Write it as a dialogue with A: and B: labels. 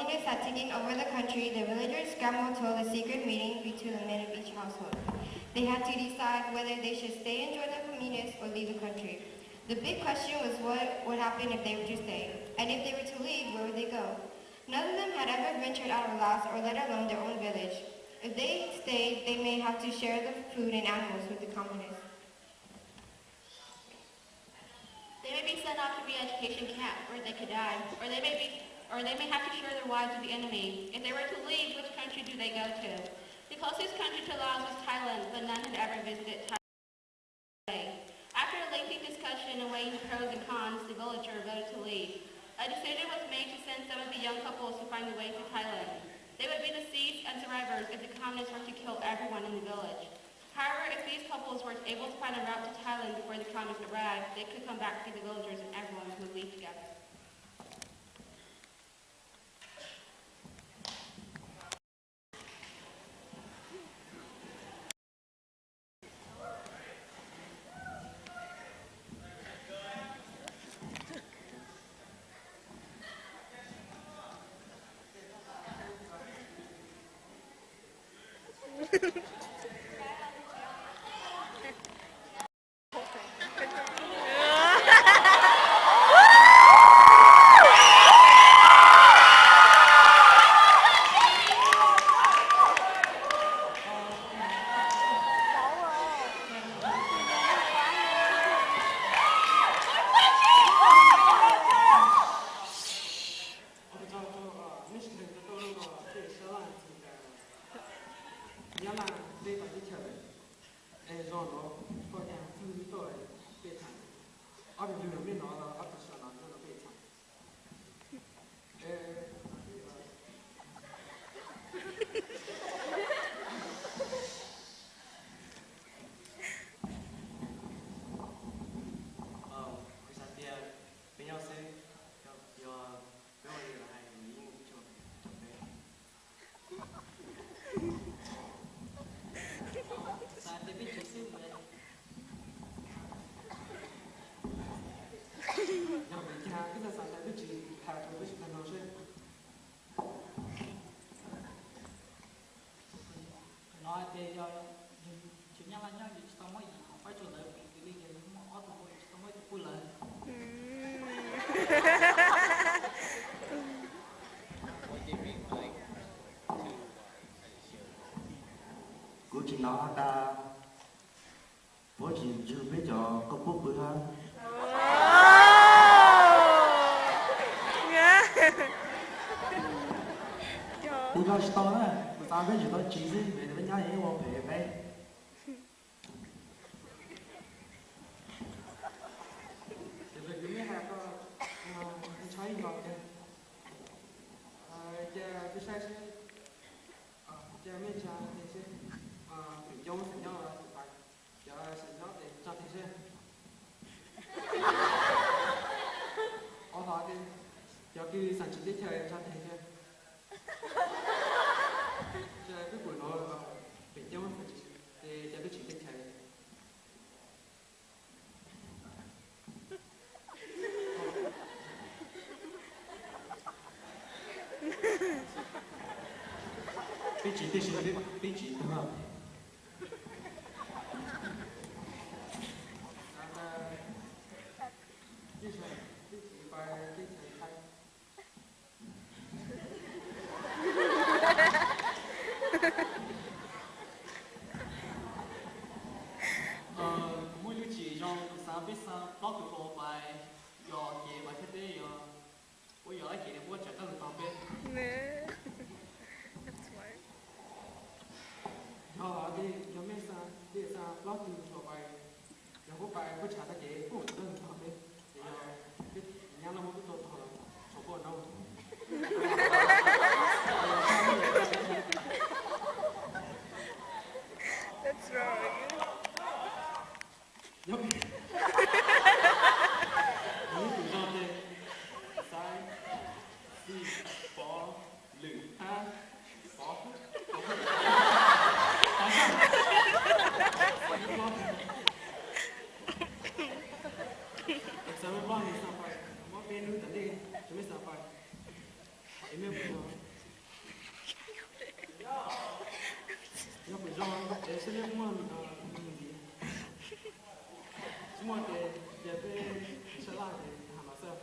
A: communists had taken over the country, the villagers scrambled to hold a secret meeting between the men of each household. They had to decide whether they should stay and join the communists or leave the country. The big question was what would happen if they were to stay, and if they were to leave, where would they go? None of them had ever ventured out of Laos or let alone their own village. If they stayed, they may have to share the food and animals with the communists.
B: They may be sent off to re-education camp where they could die, or they may have to share their lives with the enemy. If they were to leave, which country do they go to? The closest country to Laos was Thailand, but none had ever visited Thailand. After a lengthy discussion and weighing the pros and cons, the villager voted to leave. A decision was made to send some of the young couples to find the way to Thailand. They would be the deceased and survivors if the communists were to kill everyone in the village. However, if these couples were able to find a route to Thailand before the communists arrived, they could come back to the villagers and everyone would leave together.
C: Cô chị nói ta bố chị chưa biết cho có bút bữa hơn. Cô nói to đó, người ta biết chỉ có chị gì về với nhau vậy không về về. Biết chị biết chị đúng không?
D: Mỗi đứa chị trong sao biết sao bóc được cô bài giờ chị bài thế đấy giờ bây giờ chị muốn trở thành tao biết. Giờ mấy sao đi sao bóc được cô bài giờ cô bài có trả cái chị cũng trở thành tao biết. Giờ biết nhà nó muốn tôi thọ số cô đâu.
E: That's wrong.
D: Yep. Những rủi ro đây sai si bỏ lử ha bỏ sao nó thì sao phải mỗi bên nữa tận đi chúng mình sao phải em biết không genre, c'est le moi, moi, j'ai fait cela, à ma soeur.